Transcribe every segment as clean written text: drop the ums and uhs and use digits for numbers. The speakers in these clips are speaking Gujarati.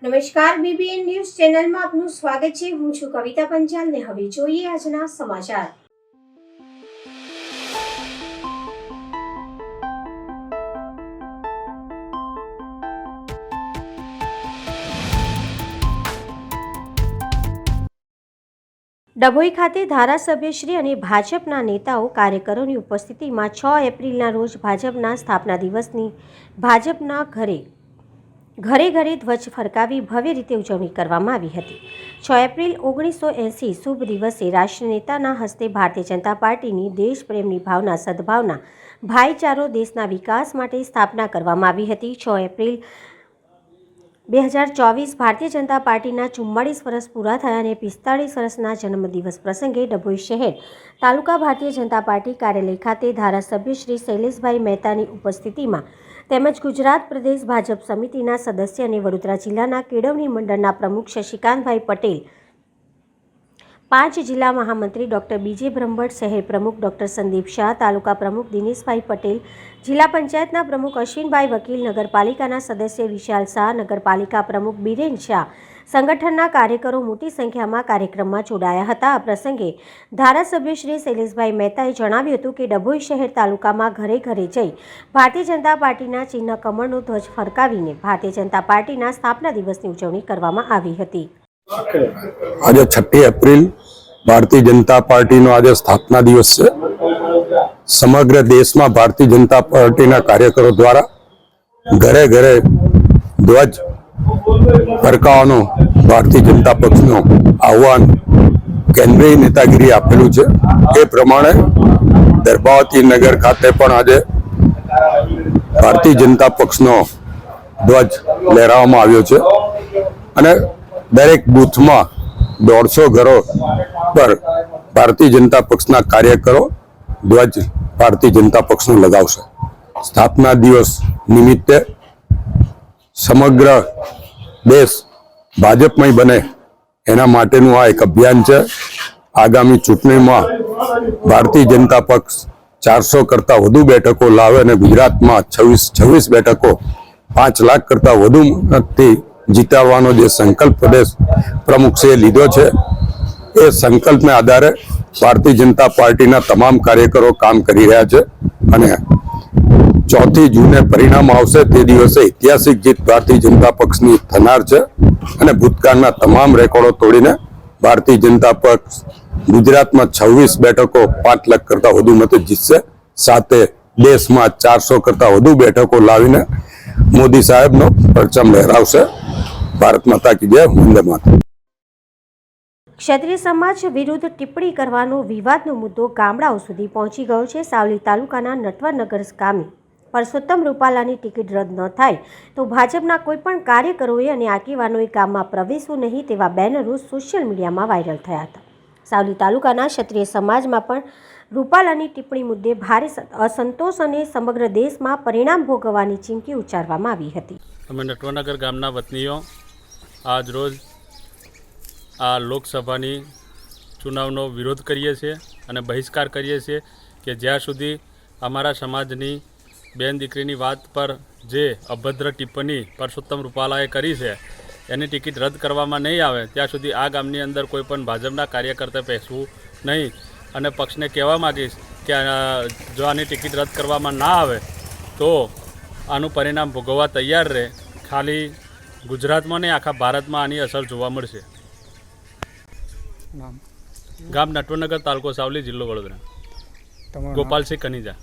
નમસ્કાર, બીબીએન ન્યૂઝ ચેનલમાં આપનું સ્વાગત છે। હું છું કવિતા પંચાલ ને હવે જોઈએ આજના સમાચાર। ડભોઈ ખાતે ધારાસભ્યશ્રી અને ભાજપના નેતાઓ કાર્યકરોની ઉપસ્થિતિમાં 6 એપ્રિલના રોજ ભાજપના સ્થાપના દિવસની ભાજપના ઘરે ધ્વજ ફરકાવી ભવ્ય રીતે ઉજવણી કરવામાં આવી હતી। 6 એપ્રિલ 1980 શુભ દિવસે રાષ્ટ્રનેતાના હસ્તે ભારતીય જનતા પાર્ટીની દેશપ્રેમની ભાવના, સદભાવના, ભાઈચારો, દેશના વિકાસ માટે સ્થાપના કરવામાં આવી હતી। 6 એપ્રિલ 2024 ભારતીય જનતા પાર્ટીના 44 વર્ષ પૂરા થયા અને 45 વર્ષના જન્મદિવસ પ્રસંગે ડભોઈ શહેર તાલુકા ભારતીય જનતા પાર્ટી કાર્યાલય ખાતે ધારાસભ્ય શ્રી શૈલેષભાઈ મહેતાની ઉપસ્થિતિમાં તેમજ ગુજરાત પ્રદેશ ભાજપ સમિતિના સદસ્ય અને વડોદરા જિલ્લાના કેળવણી મંડળના પ્રમુખ શશિકાંતભાઈ પટેલ, 5 જિલ્લા મહામંત્રી ડૉક્ટર બીજે બ્રહ્મભટ્ટ, શહેર પ્રમુખ ડૉક્ટર સંદીપ શાહ, તાલુકા પ્રમુખ દિનેશભાઈ પટેલ, જિલ્લા પંચાયતના પ્રમુખ અશ્વિનભાઈ વકીલ, નગરપાલિકાના સદસ્ય વિશાલ શાહ, નગરપાલિકા પ્રમુખ બિરેન શાહ, સંગઠનના કાર્યકરો મોટી સંખ્યામાં કાર્યક્રમમાં જોડાયા હતા। આ પ્રસંગે ધારાસભ્ય શ્રી શૈલેષભાઈ મહેતાએ જણાવ્યું હતું કે ડભોઈ શહેર તાલુકામાં ઘરે ઘરે જઈ ભારતીય જનતા પાર્ટીના ચિહ્ન કમળનો ધ્વજ ફરકાવીને ભારતીય જનતા પાર્ટીના સ્થાપના દિવસની ઉજવણી કરવામાં આવી હતી। આજે 6 એપ્રિલ ભારતીય જનતા પાર્ટીનો આજે સ્થાપના દિવસ છે। સમગ્ર દેશમાં ભારતીય જનતા પાર્ટીના કાર્યકરો દ્વારા ઘરે ઘરે ધ્વજ ફરકાવવાનો ભારતીય જનતા પક્ષનું આહવાન કેન્દ્રીય નેતાગીરી આપેલું છે। એ પ્રમાણે દર્ભાવતી નગર ખાતે પણ આજે ભારતીય જનતા પક્ષનો ધ્વજ લહેરાવવામાં આવ્યો છે અને દરેક બૂથમાં 150 ઘરો પર ભારતીય જનતા પક્ષના કાર્યકરો ધ્વજ ભારતીય જનતા પક્ષનો લગાવશે। સ્થાપના દિવસ નિમિત્તે સમગ્ર દેશ ભાજપમય બને એના માટેનું આ એક અભિયાન છે। આગામી ચૂંટણીમાં ભારતીય જનતા પક્ષ 400 કરતાં વધુ બેઠકો લાવે અને ગુજરાતમાં 26 બેઠકો 5 લાખ કરતાં વધુ મતથી જીતાડવાનો જે સંકલ્પ પ્રદેશ પ્રમુખ છે લીધો છે, એ સંકલ્પના આધારે ભારતીય જનતા પાર્ટીના તમામ કાર્યકરો કામ કરી રહ્યા છે અને 4 જૂને પરિણામ આવશે। તે દિવસે ઐતિહાસિક જીત ભારતીય જનતા પક્ષની થનાર છે અને ભૂતકાળના તમામ રેકોર્ડો તોડીને ભારતીય જનતા પક્ષ ગુજરાતમાં 26 બેઠકો 5 લાખ કરતાં વધુ મતે જીતશે। સાથે દેશમાં 400 કરતાં વધુ બેઠકો લાવીને મોદી સાહેબનો પરચમ લહેરાવશે। ભારત માતા કી જય, વંદે માતરમ। ક્ષત્રિય સમાજ વિરુદ્ધ ટિપ્પણી કરવાનો વિવાદનો મુદ્દો ગામડાઓ સુધી પહોંચી ગયો છે। સાવલી તાલુકાના નટવરનગર ગામે પરસોત્તમ રૂપાલાની ટિકિટ રદ ન થાય તો ભાજપના કોઈપણ કાર્યકરોએ અને આગેવાનોએ ગામમાં પ્રવેશવું નહીં તેવા બેનરો સોશિયલ મીડિયામાં વાયરલ થયા હતા। સાવલી તાલુકાના ક્ષત્રિય સમાજમાં પણ રૂપાલાની ટિપ્પણી મુદ્દે ભારે અસંતોષ અને સમગ્ર દેશમાં પરિણામ ભોગવવાની ચીમકી ઉચ્ચારવામાં આવી હતી। અમે નટવરનગર ગામના વતનીઓ આજ રોજ આ લોકસભાની ચુનાવનો વિરોધ કરીએ છીએ અને બહિષ્કાર કરીએ છીએ કે જ્યાં સુધી અમારા સમાજની બેન દીકરીની વાત પર જે અભદ્ર ટિપ્પણી પરસોત્તમ રૂપાલાએ કરી છે એની ટિકિટ રદ કરવામાં નહીં આવે ત્યાં સુધી આ ગામની અંદર કોઈ પણ ભાજપના કાર્યકર્તા બેસવું નહીં અને પક્ષને કહેવા માગીશ કે જો આની ટિકિટ રદ કરવામાં ના આવે તો આનું પરિણામ ભોગવવા તૈયાર રહે। ખાલી ગુજરાતમાં નહીં આખા ભારતમાં આની અસર જોવા મળશે। ગામ નટવરનગર, તાલુકો સાવલી, જિલ્લો વડોદરા। ગોપાલસિંહ કનીજા।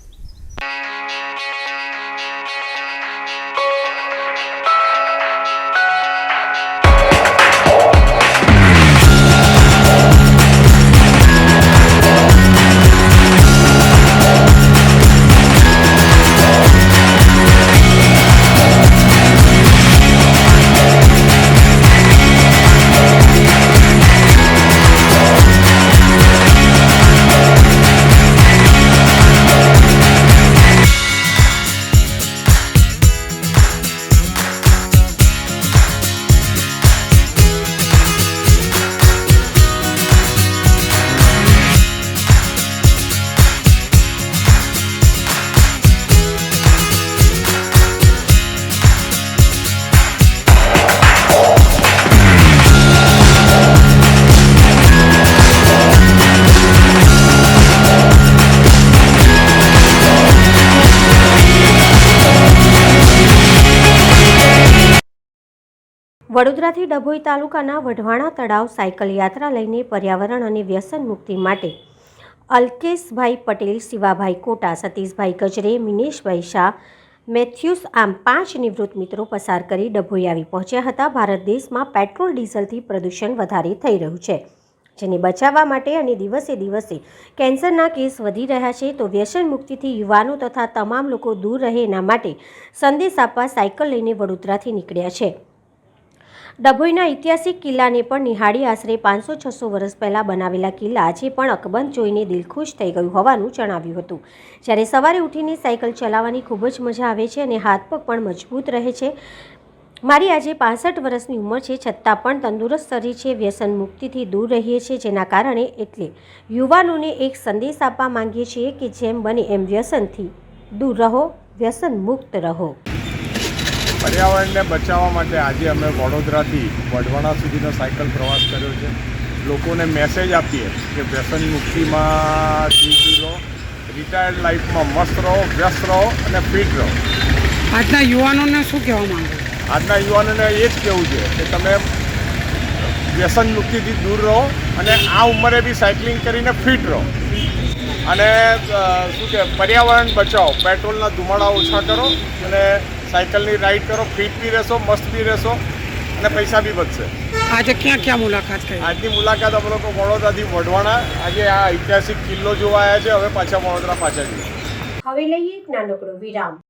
વડોદરાથી ડભોઈ તાલુકાના વઢવાણા તળાવ સાયકલ યાત્રા લઈને પર્યાવરણ અને વ્યસન મુક્તિ માટે અલ્કેશભાઈ પટેલ, શિવાભાઈ કોટા, સતીશભાઈ ગજરે, મિનેશભાઈ શાહ, મેથ્યુસ આમ 5 નિવૃત્ત મિત્રો પસાર કરી ડભોઈ આવી પહોંચ્યા હતા. ભારત દેશમાં પેટ્રોલ ડીઝલથી પ્રદૂષણ વધારે થઈ રહ્યું છે, જેને બચાવવા માટે અને દિવસે દિવસે કેન્સરના કેસ વધી રહ્યા છે, તો વ્યસન મુક્તિથી યુવાનો તથા તમામ લોકો દૂર રહે એના માટે સંદેશ આપવા સાયકલ લઈને વડોદરાથી નીકળ્યા છે. ડભોઈના ઐતિહાસિક કિલ્લાને પણ નિહાળી આશરે 500-600 વર્ષ પહેલાં બનાવેલા કિલ્લા આજે પણ અકબંધ જોઈને દિલ ખુશ થઈ ગયું હોવાનું જણાવ્યું હતું. જ્યારે સવારે ઉઠીને સાયકલ ચલાવવાની ખૂબ જ મજા આવે છે અને હાથ પગ પણ મજબૂત રહે છે. મારી આજે 65 વર્ષની ઉંમર છે, છતાં પણ તંદુરસ્ત શરીર છે. વ્યસન મુક્તિથી દૂર રહીએ છીએ, જેના કારણે એટલે યુવાનોને એક સંદેશ આપવા માંગીએ છીએ કે જેમ બને એમ વ્યસનથી દૂર રહો, વ્યસન મુક્ત રહો. પર્યાવરણને બચાવવા માટે આજે અમે વડોદરાથી વઢવાણા સુધીનો સાયકલ પ્રવાસ કર્યો છે. લોકોને મેસેજ આપીએ કે વ્યસન મુક્તિમાં જીવી લો, રિટાયર્ડ લાઈફમાં મસ્ત રહો, વ્યસ્ત રહો અને ફિટ રહો. આજના યુવાનોને શું કહેવા માંગો? આજના યુવાનોને એ જ કહેવું છે કે તમે વ્યસન મુક્તિથી દૂર રહો અને આ ઉંમરે બી સાયકલિંગ કરીને ફિટ રહો અને શું કે પર્યાવરણ બચાવો, પેટ્રોલના ધુમાડા ઓછા કરો અને સાયકલની રાઈડ કરો. ફિટ બી રહેશો, મસ્ત બી રહેશો અને પૈસા બી બચશે. આજે ક્યાં ક્યાં મુલાકાત કરી? આજની મુલાકાત અમે લોકો વડોદરાથી વઢવાણા આજે આ ઐતિહાસિક કિલ્લો જોવા આવ્યા છે. હવે પાછા વડોદરા પાછા જઈએ. હવે લઈએ એક નાનકડો વિરામ.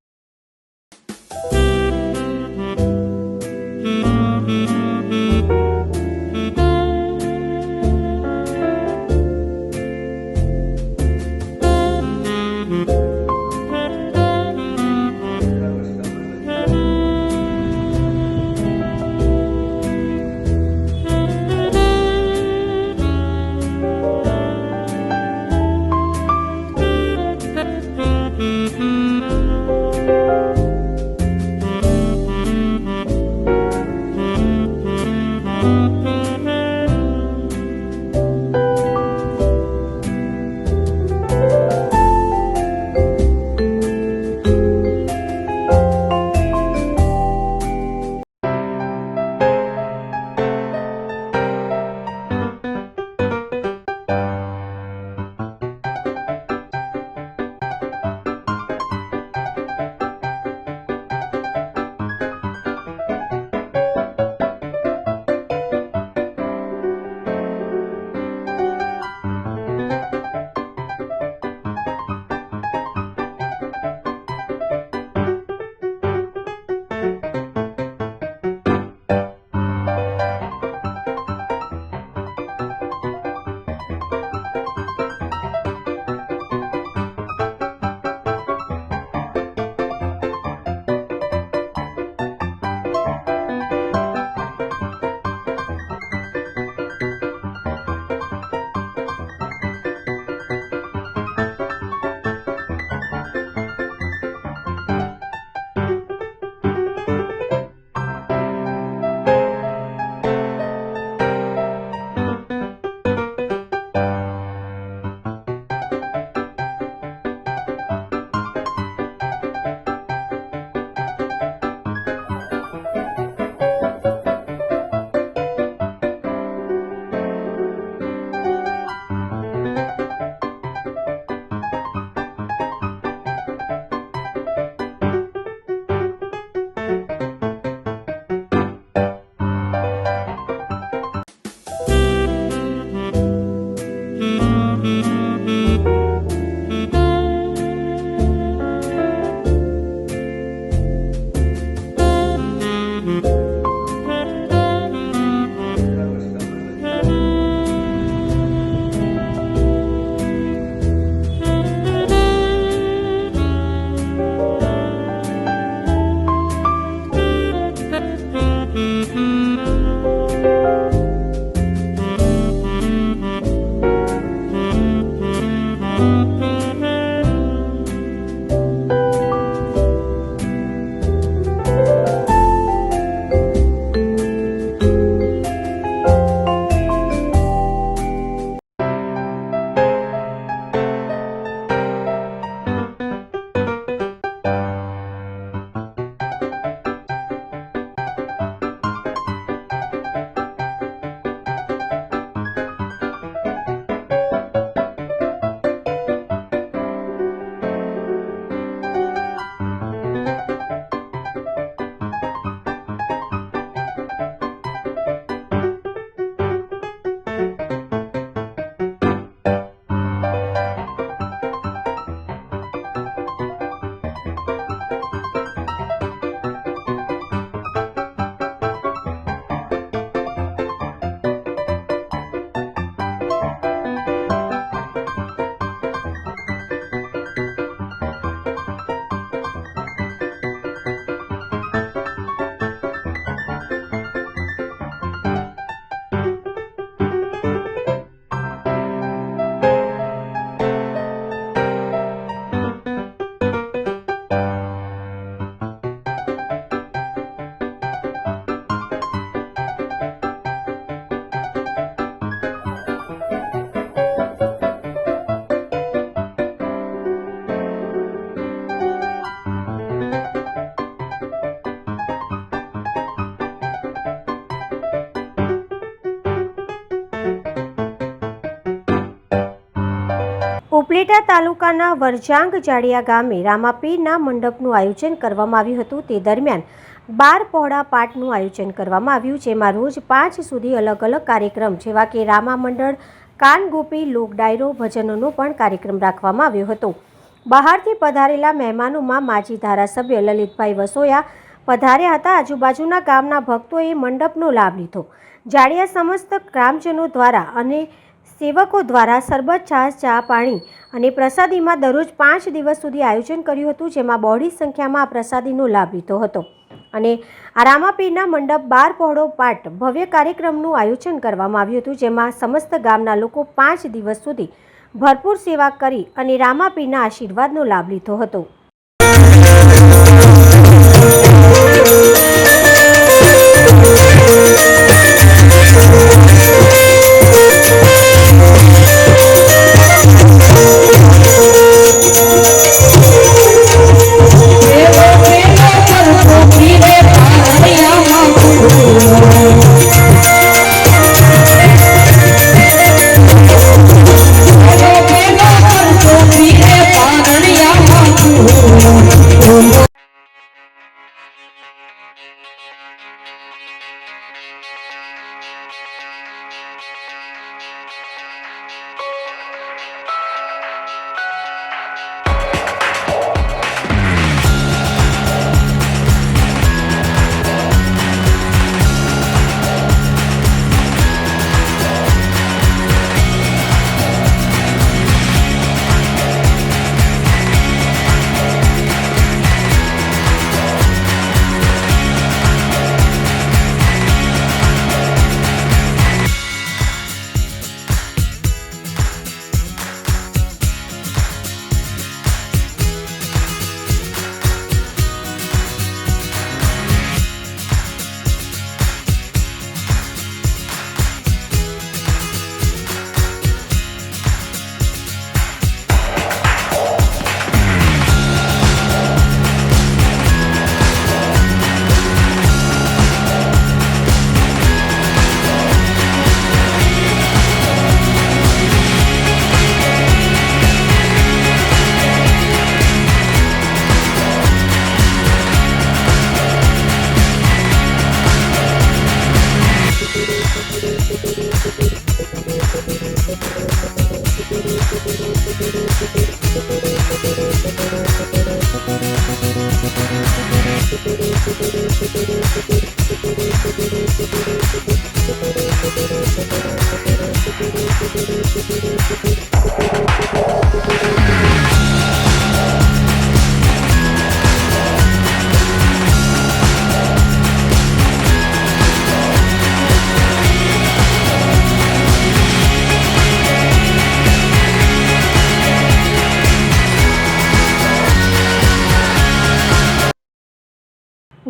ઉપલેટા તાલુકાના વરજાંગ જાડિયા ગામે રામાપીરના મંડપનું આયોજન કરવામાં આવ્યું હતું. તે દરમિયાન 12 પહોળા પાઠનું આયોજન કરવામાં આવ્યું, જેમાં રોજ 5 સુધી અલગ અલગ કાર્યક્રમ જેવા કે રામા મંડળ, કાનગોપી, લોક ડાયરો, ભજનોનો પણ કાર્યક્રમ રાખવામાં આવ્યો હતો. બહારથી પધારેલા મહેમાનોમાં માજી ધારાસભ્ય લલિતભાઈ વસોયા પધાર્યા હતા. આજુબાજુના ગામના ભક્તોએ મંડપનો લાભ લીધો. જાડિયા સમસ્ત ગ્રામજનો દ્વારા અને સેવકો દ્વારા સરબત, છાશ, ચા, પાણી અને પ્રસાદીમાં દરરોજ 5 દિવસ સુધી આયોજન કર્યું હતું, જેમાં બહોળી સંખ્યામાં આ પ્રસાદીનો લાભ લીધો હતો. અને આ રામાપીરના મંડપ 12 પહોળો પાઠ ભવ્ય કાર્યક્રમનું આયોજન કરવામાં આવ્યું હતું, જેમાં સમસ્ત ગામના લોકો 5 દિવસ સુધી ભરપૂર સેવા કરી અને રામાપીરના આશીર્વાદનો લાભ લીધો હતો.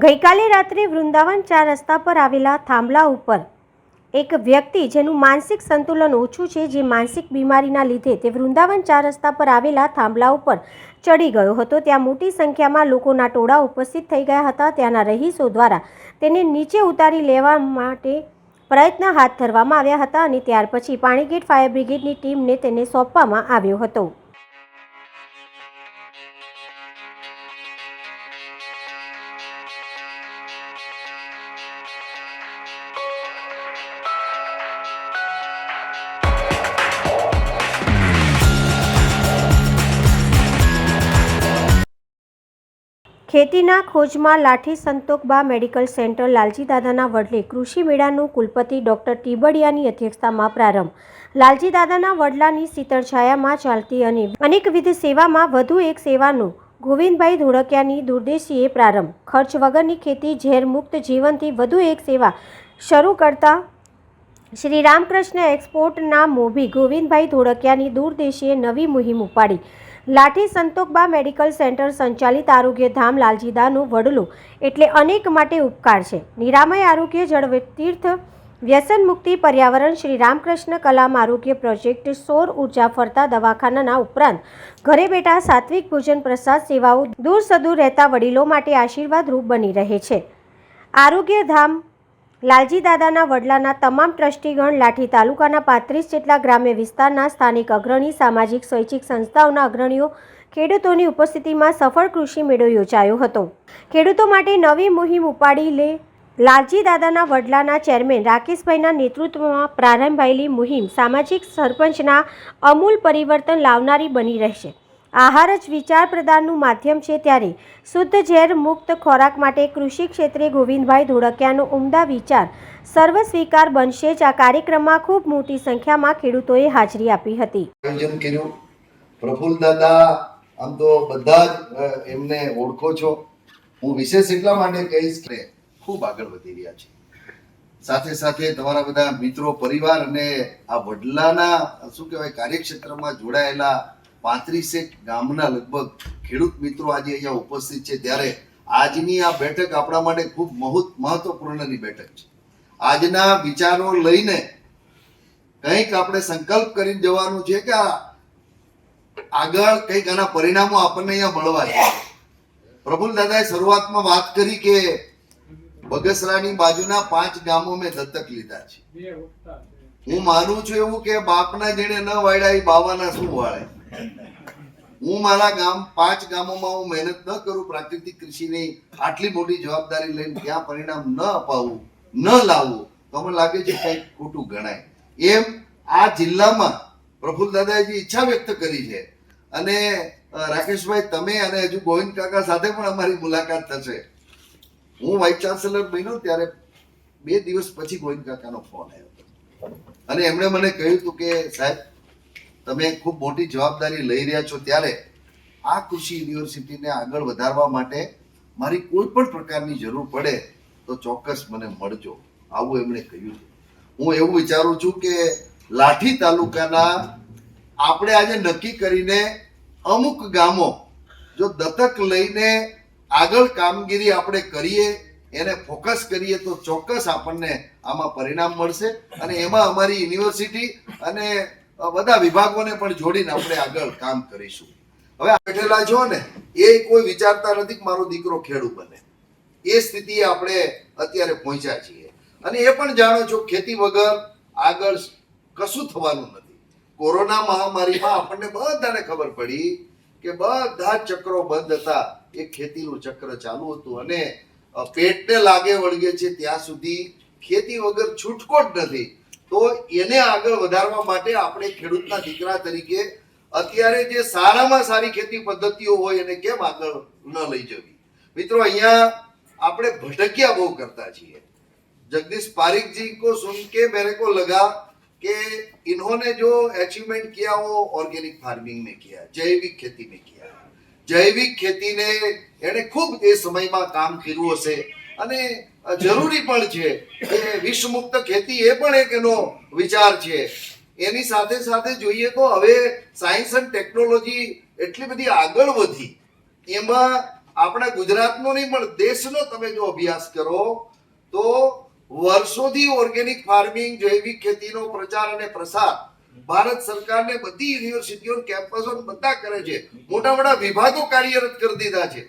ગઈકાલે રાત્રે વૃંદાવન 4 રસ્તા પર આવેલા થાંભલા ઉપર એક વ્યક્તિ જેનું માનસિક સંતુલન ઓછું છે, જે માનસિક બીમારીના લીધે તે વૃંદાવન 4 રસ્તા પર આવેલા થાંભલા ઉપર ચડી ગયો હતો. ત્યાં મોટી સંખ્યામાં લોકોના ટોળા ઉપસ્થિત થઈ ગયા હતા. ત્યાંના રહીશો દ્વારા તેને નીચે ઉતારી લેવા માટે પ્રયત્ન હાથ ધરવામાં આવ્યા હતા અને ત્યાર પછી પાણીગેટ ફાયર બ્રિગેડની ટીમને તેને સોંપવામાં આવ્યો હતો. ખેતીના ખોજમાં લાઠી સંતોકબા મેડિકલ સેન્ટર લાલજી દાદાના વડલે કૃષિ મેળાનું કુલપતિ ડૉક્ટર ટીબડિયાની અધ્યક્ષતામાં પ્રારંભ. લાલજી દાદાના વડલાની શીતળ છાયામાં ચાલતી અને અનેકવિધ સેવામાં વધુ એક સેવાનો ગોવિંદભાઈ ધોળકિયાની દૂરદેશીએ પ્રારંભ. ખર્ચ વગરની ખેતી, ઝેરમુક્ત જીવનથી વધુ એક સેવા શરૂ કરતા શ્રી રામકૃષ્ણ એક્સપોર્ટના મોભી ગોવિંદભાઈ ધોળકિયાની દૂરદેશીએ નવી મુહિમ ઉપાડી. લાઠી સંતોકબા મેડિકલ સેન્ટર સંચાલિત આરોગ્યધામ લાલજીદાનો વડલો એટલે અનેક માટે ઉપકાર છે. નિરામય આરોગ્ય જળ તીર્થ વ્યસન મુક્તિ પર્યાવરણ શ્રી રામકૃષ્ણ કલામ આરોગ્ય પ્રોજેક્ટ સૌર ઉર્જા ફરતા દવાખાનાના ઉપરાંત ઘરે બેઠા સાત્વિક ભોજન પ્રસાદ સેવાઓ દૂર સદૂર રહેતા વડીલો માટે આશીર્વાદરૂપ બની રહે છે. આરોગ્યધામ લાલજી દાદાના વડલાના તમામ ટ્રસ્ટીગણ, લાઠી તાલુકાના 35 જેટલા ગ્રામ્ય વિસ્તારના સ્થાનિક અગ્રણી, સામાજિક સ્વૈચ્છિક સંસ્થાઓના અગ્રણીઓ, ખેડૂતોની ઉપસ્થિતિમાં સફળ કૃષિ મેળો યોજાયો હતો. ખેડૂતો માટે નવી મુહિમ ઉપાડી લે લાલજી દાદાના વડલાના ચેરમેન રાકેશભાઈના નેતૃત્વમાં પ્રારંભાયેલી મુહિમ સામાજિક સરપંચના અમૂલ પરિવર્તન લાવનારી બની રહેશે. આહાર જ વિચાર પ્રદાનનું માધ્યમ છે, ત્યારે શુદ્ધ ઝેર મુક્ત ખોરાક માટે કૃષિ ક્ષેત્રે ગોવિંદભાઈ ધોળકિયાનો ઉમદા વિચાર સર્વ સ્વીકાર બનશે જ. આ કાર્યક્રમમાં ખૂબ મોટી સંખ્યામાં ખેડૂતોએ હાજરી આપી હતી. આયોજન કર્યું. પ્રફુલ્લ દાદા આમ તો બધા જ એમને ઓળખો છો. હું વિશેષ એટલા માટે કહીશ કે ખૂબ આગળ વધી રહ્યા છે. સાથે સાથે તમારા બધા મિત્રો, પરિવાર અને આ વડલાના શું કહેવાય કાર્યક્ષેત્રમાં જોડાયેલા 35 ગામના લગભગ ખેડૂત મિત્રો આજે અહીંયા ઉપસ્થિત છે. ત્યારે આજની આ બેઠક આપણા માટે ખૂબ મહત્વપૂર્ણની બેઠક છે. આજના વિચારો લઈને કંઈક આપણે સંકલ્પ કરીને જવાનું છે કે આગળ કંઈક આના પરિણામો આપણને અહીંયા મળવા છે. પ્રફુલ્લ દાદાએ શરૂઆતમાં વાત કરી કે બગસરાની બાજુના 5 ગામો મેં દત્તક લીધા છે. હું માનું છું એવું કે બાપના જેને ન વાળ્યા એ બાવાના શું વાળે. હું મારા ગામ 5 ગામોમાં હું મહેનત ન કરું, પ્રાકૃતિક કૃષિની આટલી મોટી જવાબદારી લઈને ત્યાં પરિણામ ન અપાવું, ન લાવવું, તો મને લાગે છે કંઈક ખોટું ગણાય. એમ આ જિલ્લામાં પ્રફુલ્લ દાદાએ જે ઈચ્છા વ્યક્ત કરી છે, અને રાકેશભાઈ તમે અને હજુ ગોવિંદ કાકા સાથે પણ અમારી મુલાકાત થશે. હું વાઇસ ચાન્સેલર બન્યો ત્યારે 2 દિવસ પછી ગોવિંદ કાકાનો ફોન આવ્યો અને એમણે મને કહ્યું હતું કે સાહેબ તમે ખૂબ મોટી જવાબદારી લઈ રહ્યા છો, ત્યારે આ કૃષિ યુનિવર્સિટીને આગળ વધારવા માટે મારી કોઈ પણ પ્રકારની જરૂર પડે તો ચોક્કસ મને મળજો, આવું એમણે કહ્યું છે. હું એવું વિચારું છું કે લાઠી તાલુકાના આપણે આજે નક્કી કરીને અમુક ગામો જો દત્તક લઈને આગળ કામગીરી આપણે કરીએ, એને ફોકસ કરીએ, તો ચોક્કસ આપણને આમાં પરિણામ મળશે. અને એમાં અમારી યુનિવર્સિટી અને બધા વિભાગોને પણ જોડીને આપણે આગળ કામ કરીશું. હવે બેઠેલા છો ને એ કોઈ વિચારતા નથી કે મારો દીકરો ખેડૂત બને. એ સ્થિતિએ આપણે અત્યારે પહોંચ્યા છીએ. અને એ પણ જાણો છો ખેતી વગર આગળ કશું થવાનું નથી. કોરોના મહામારીમાં આપણને બધાને ખબર પડી કે બધા ચક્રો બંધ હતા, એ ખેતીનું ચક્ર ચાલુ હતું અને પેટને લાગે વળગે છે ત્યાં સુધી ખેતી વગર છૂટકો જ નથી. તો એને આગળ વધારવા માટે આપણે ખેડૂતના દીકરા તરીકે અત્યારે જે સારામાં સારી ખેતી પદ્ધતિઓ હોય એને કેમ આગળ ન લઈ જવી. મિત્રો અહીંયા આપણે ભટક્યા બહુ કરતા છીએ. जगदीश पारिक जी को सुन के मेरे को लगा कि इन्होंने जो अचीवमेंट किया वो ऑर्गेनिक फार्मिंग में किया, जैविक खेती में किया. जैविक ખેતી ને એને ખૂબ એ સમયમાં કામ કર્યું હશે અને જરૂરી પણ છે કે વિષમુક્ત ખેતી એ પણ એક એનો વિચાર છે. એની સાથે સાથે જોઈએ તો હવે સાયન્સ એન્ડ ટેકનોલોજી એટલી બધી આગળ વધી, એમાં આપણા ગુજરાતનો નહીં પણ દેશનો તમે જો અભ્યાસ કરો તો વર્ષોથી ઓર્ગેનિક ફાર્મિંગ, જૈવિક ખેતીનો પ્રચાર અને પ્રસાર ભારત સરકારને બધી યુનિવર્સિટીઓ, કેમ્પસો બધા કરે છે. મોટા મોટા વિભાગો કાર્યરત કરી દીધા છે.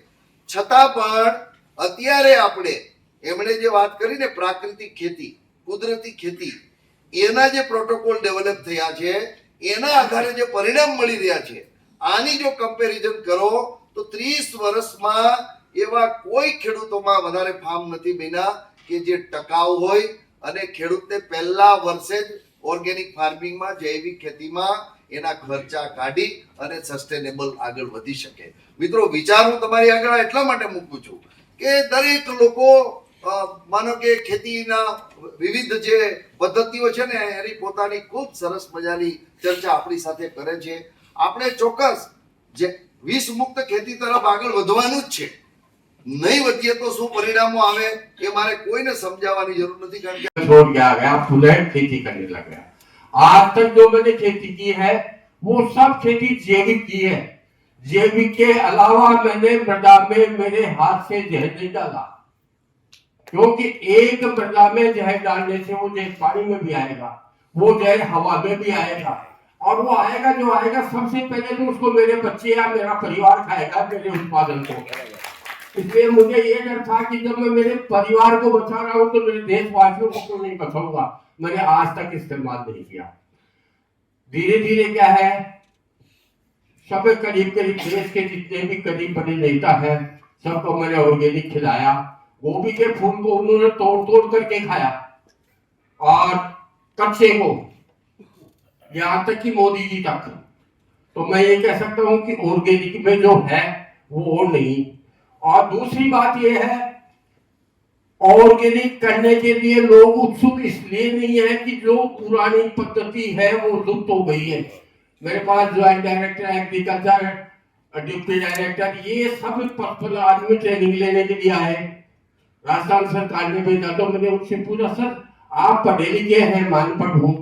છતાં પણ અત્યારે આપણે એમણે જે વાત કરી ને પ્રાકૃતિક ખેતી, કુદરતી ખેતી, એના જે પ્રોટોકોલ ડેવલપ થયા છે, એના આધારે જે પરિણામ મળી રહ્યા છે, આની જો કમ્પેરિઝન કરો તો 30 વર્ષમાં એવા કોઈ ખેડૂતોમાં વધારે ફાર્મ નથી બન્યા કે જે ટકાઉ હોય અને ખેડૂતને પહેલા વર્ષે જ ઓર્ગેનિક ફાર્મિંગમાં, જૈવિક ખેતીમાં એના ખર્ચા કાઢી અને સસ્ટેનેબલ આગળ વધી શકે. મિત્રો વિચાર હું તમારી આગળ એટલા માટે મૂકું છું કે દરેક લોકો માનો કે ખેતીના વિવિધ જે પદ્ધતિઓ છે ને એની પોતાની ખૂબ સરસ મજાની ચર્ચા આપણી સાથે કરે છે. આપણે ચોક્કસ જે વિષ મુક્ત ખેતી તરફ આગળ વધવાનું જ છે. नहीं વધીએ તો શું પરિણામો આવે એ મારે કોઈને સમજાવવાની જરૂર નથી, કારણ કે छोड़ के आ गया, फुल हैंड खेती करने लग गया. आज तक जो मैंने खेती की है वो सब खेती जैविक की है. जैविक के अलावा मैंने मृदा में मेरे हाथ से जहर नहीं डाला, क्योंकि एक मृदा में जहर डालने से वो जहर पानी में भी आएगा, वो जहर हवा में भी आएगा, और वो आएगा जो आएगा सबसे पहले तो उसको मेरे बच्चे या मेरा परिवार खाएगा, मेरे उत्पादन को. इसलिए मुझे ये डर था कि जब मैं मेरे परिवार को बचा रहा हूँ तो मेरे देशवासियों को क्यों नहीं बचाऊंगा। मैंने आज तक इस्तेमाल नहीं किया। धीरे धीरे क्या है, सब करीब करीब देश के जितने भी करीब बड़े नेता है सबको मैंने ऑर्गेनिक खिलाया। गोभी के फूल को उन्होंने तोड़ तोड़ करके खाया और कच्चे को, यहाँ तक कि मोदी जी तक। तो मैं ये कह सकता हूँ कि ऑर्गेनिक में जो है वो और नहीं। और दूसरी बात ये है, ऑर्गेनिक करने के लिए लोग उत्सुक इसलिए नहीं है कि जो पुरानी पद्धति है वो लुप्त हो गई है। मेरे पास joint director agriculture, deputy director, ये सब पर्पल आदमी ट्रेनिंग लेने के लिए आए। राजस्थान सरकार ने भेजा तो मैंने उनसे पूछा, सर आप पढ़े लिखे हैं, मान पढ़ हूं,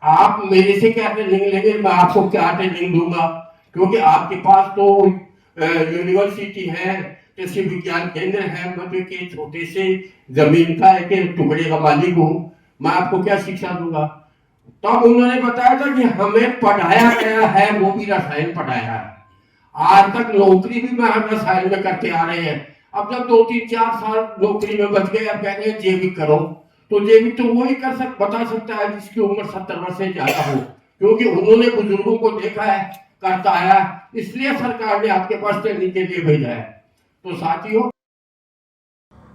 आप मेरे से क्या ट्रेनिंग लेंगे, मैं आपको क्या ट्रेनिंग दूंगा, क्योंकि आपके पास तो यूनिवर्सिटी है, कृषि विज्ञान केंद्र है, मैं तो एक छोटे से जमीन का एक टुकड़े का मालिक हूँ, मैं आपको क्या शिक्षा दूंगा। तब उन्होंने बताया था कि हमें पढ़ाया गया है वो भी रसायन पढ़ाया है। आज तक नौकरी भी मैं रसायन में करते आ रहे हैं। अब जब 2-3-4 साल नौकरी में बच गए, अब कह रहे हैं जैविक करो, तो जैविक तो वही बता सकता है जिसकी उम्र 70 वर्ष से ज्यादा हो, क्योंकि उन्होंने बुजुर्गों को देखा है, करता है, इसलिए सरकार ने आपके पास ट्रेनिंग के लिए भेजा है। तो साथियों,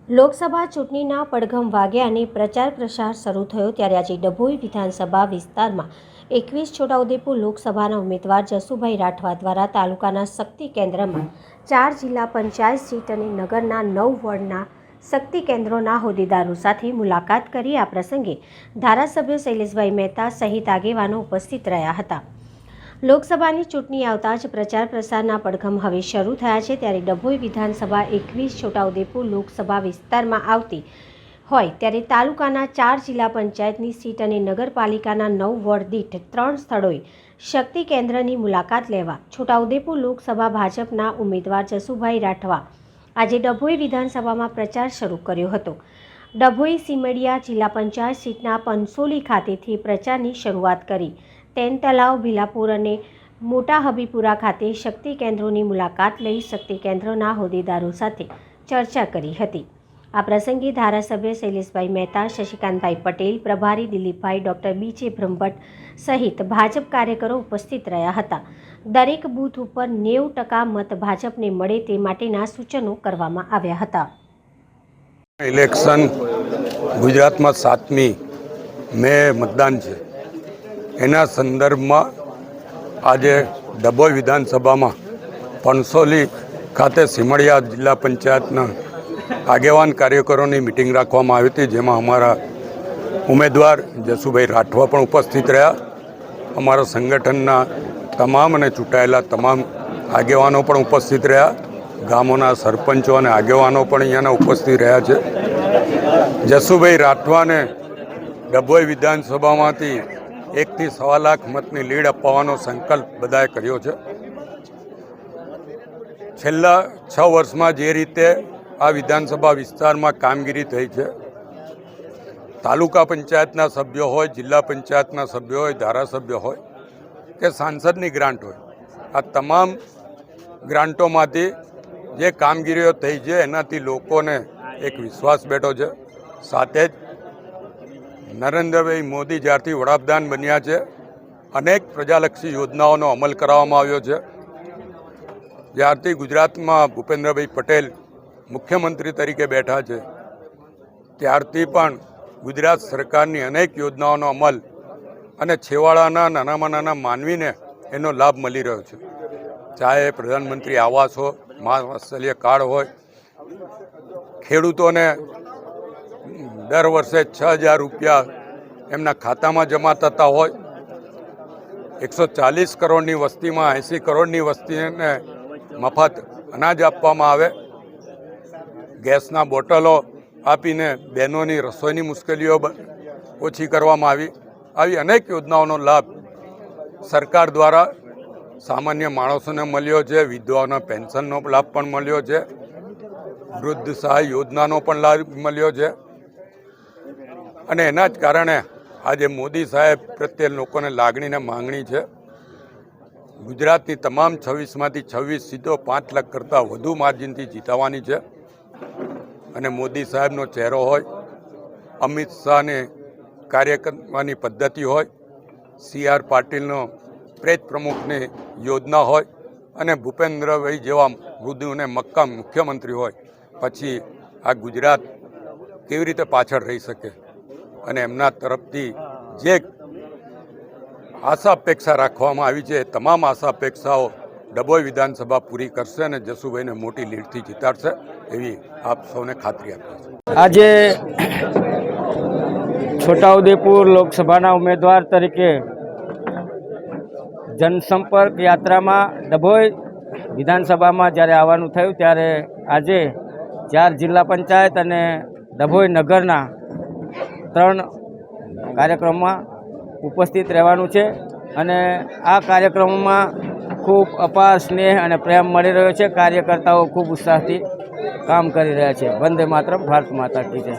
લોકસભા ચૂંટણીના પડઘમ વાગ્યા અને પ્રચાર પ્રસાર શરૂ થયો ત્યારે આજે ડભોઈ વિધાનસભા વિસ્તારમાં 21 છોટાઉદેપુર લોકસભાના ઉમેદવાર જસુભાઈ રાઠવા દ્વારા તાલુકાના શક્તિ કેન્દ્રમાં 4 જિલ્લા પંચાયત સીટ અને નગરના 9 વોર્ડના શક્તિ કેન્દ્રોના હોદ્દેદારો સાથે મુલાકાત કરી આ પ્રસંગે ધારાસભ્ય શૈલેષભાઈ મહેતા સહિત આગેવાનો ઉપસ્થિત રહ્યા હતા। લોકસભાની ચૂંટણી આવતા જ પ્રચાર પ્રસારના પડઘમ હવે શરૂ થયા છે ત્યારે ડભોઈ વિધાનસભા 21 છોટાઉદેપુર લોકસભા વિસ્તારમાં આવતી હોય ત્યારે તાલુકાના 4 જિલ્લા પંચાયતની સીટ અને નગરપાલિકાના 9 વોર્ડ દીઠ 3 સ્થળોએ શક્તિ કેન્દ્રની મુલાકાત લેવા છોટાઉદેપુર લોકસભા ભાજપના ઉમેદવાર જસુભાઈ રાઠવા આજે ડભોઈ વિધાનસભામાં પ્રચાર શરૂ કર્યો હતો। ડભોઈ સીમડિયા જિલ્લા પંચાયત સીટના પંસોલી ખાતેથી પ્રચારની શરૂઆત કરી તેન તલાવ, ભીલાપુર અને મોટા હબીપુરા ખાતે શક્તિ કેન્દ્રોની મુલાકાત લઈ શક્તિ કેન્દ્રોના હોદ્દેદારો સાથે ચર્ચા કરી હતી। આ પ્રસંગે ધારાસભ્ય શૈલેષભાઈ મહેતા, શશિકાંતભાઈ પટેલ, પ્રભારી દિલીપભાઈ, ડૉક્ટર બીજે બ્રહ્મભટ્ટ સહિત ભાજપ કાર્યકરો ઉપસ્થિત રહ્યા હતા। દરેક બૂથ ઉપર 90% મત ભાજપને મળે તે માટેના સૂચનો કરવામાં આવ્યા હતા। ઇલેક્શન ગુજરાતમાં 7મી મે મતદાન છે, એના સંદર્ભમાં આજે ડભોઈ વિધાનસભામાં પણસોલી ખાતે સીમડિયા જિલ્લા પંચાયતના આગેવાન કાર્યકરોની મિટિંગ રાખવામાં આવી હતી, જેમાં અમારા ઉમેદવાર જસુભાઈ રાઠવા પણ ઉપસ્થિત રહ્યા। અમારા સંગઠનના તમામ અને ચૂંટાયેલા તમામ આગેવાનો પણ ઉપસ્થિત રહ્યા। ગામોના સરપંચો અને આગેવાનો પણ અહીંયાના ઉપસ્થિત રહ્યા છે। જસુભાઈ રાઠવાને ડભોઈ વિધાનસભામાંથી 1 થી 1.25 લાખ મતની લીડ અપાવવાનો સંકલ્પ બધાએ કર્યો છે। છેલ્લા 6 વર્ષમાં જે રીતે આ વિધાનસભા વિસ્તારમાં કામગીરી થઈ છે, તાલુકા પંચાયતના સભ્યો હોય, જિલ્લા પંચાયતના સભ્યો હોય, ધારાસભ્ય હોય કે સાંસદની ગ્રાન્ટ હોય, આ તમામ ગ્રાન્ટોમાંથી જે કામગીરીઓ થઈ છે એનાથી લોકોને એક વિશ્વાસ બેઠો છે। સાથે જ નરેન્દ્રભાઈ મોદી જ્યારથી વડાપ્રધાન બન્યા છે અનેક પ્રજાલક્ષી યોજનાઓનો અમલ કરવામાં આવ્યો છે। જ્યારથી ગુજરાતમાં ભૂપેન્દ્રભાઈ પટેલ મુખ્યમંત્રી તરીકે બેઠા છે ત્યારથી પણ ગુજરાત સરકારની અનેક યોજનાઓનો અમલ અને છેવાડાના નાનામાં નાના માનવીને એનો લાભ મળી રહ્યો છે। ચાહે પ્રધાનમંત્રી આવાસ હોય, મા વાત્સલ્ય કાર્ડ હોય, ખેડૂતોને દર વર્ષે 6,000 રૂપિયા એમના ખાતામાં જમા થતા હોય, 140 કરોડની વસ્તીમાં 80 કરોડની વસ્તીને મફત અનાજ આપવામાં આવે, ગેસના બોટલો આપીને બહેનોની રસોઈની મુશ્કેલીઓ ઓછી કરવામાં આવી। આવી અનેક યોજનાઓનો લાભ સરકાર દ્વારા સામાન્ય માણસોને મળ્યો છે। વિધવાઓના પેન્શનનો લાભ પણ મળ્યો છે, વૃદ્ધ સહાય યોજનાનો પણ લાભ મળ્યો છે અને એના જ કારણે આજે મોદી સાહેબ પ્રત્યે લોકોને લાગણીને માંગણી છે। ગુજરાતની તમામ 26માંથી 26 સીટો 5 લાખ કરતાં વધુ માર્જિનથી જીતવાની છે અને મોદી સાહેબનો ચહેરો હોય, અમિત શાહને કાર્ય કરવાની પદ્ધતિ હોય, CR પાટીલનો પ્રેત પ્રમુખની યોજના હોય અને ભૂપેન્દ્રભાઈ જેવા મૃદુ અને મક્કમ મુખ્યમંત્રી હોય, પછી આ ગુજરાત કેવી રીતે પાછળ રહી શકે? અને એમના તરફથી જે આશા અપેક્ષા રાખવામાં આવી છે, તમામ આશા અપેક્ષાઓ ડભોઈ વિધાનસભા પૂરી કરશે અને જસુભાઈને મોટી લીડથી જીતાડશે એવી આપ સૌને ખાતરી આપી છે. આજે છોટાઉદેપુર લોકસભાના ઉમેદવાર તરીકે જનસંપર્ક યાત્રામાં ડભોઈ વિધાનસભામાં જ્યારે આવવાનું થયું ત્યારે આજે 4 જિલ્લા પંચાયત અને ડભોઈ નગરના 3 કાર્યક્રમમાં ઉપસ્થિત રહેવાનું છે અને આ કાર્યક્રમમાં ખૂબ અપાર સ્નેહ અને પ્રેમ મળી રહ્યો છે. કાર્યકર્તાઓ ખૂબ ઉત્સાહથી કામ કરી રહ્યા છે. વંદે માતરમ, ભારત માતા કી જય.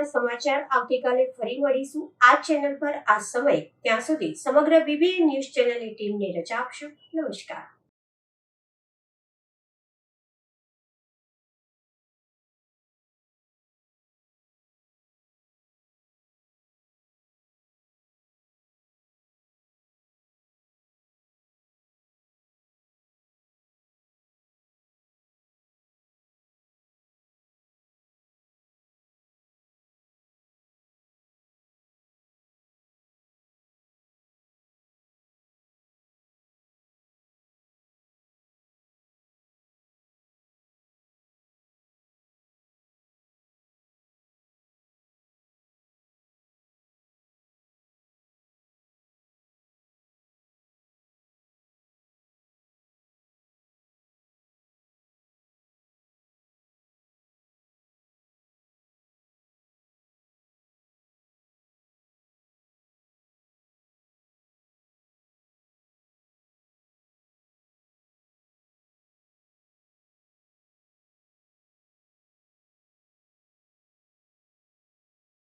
સમાચાર આવતીકાલે ફરી મળીશું આ ચેનલ પર આ સમય. ત્યાં સુધી સમગ્ર BBN ન્યૂઝ ચેનલની ટીમને રજા આપશો. નમસ્કાર.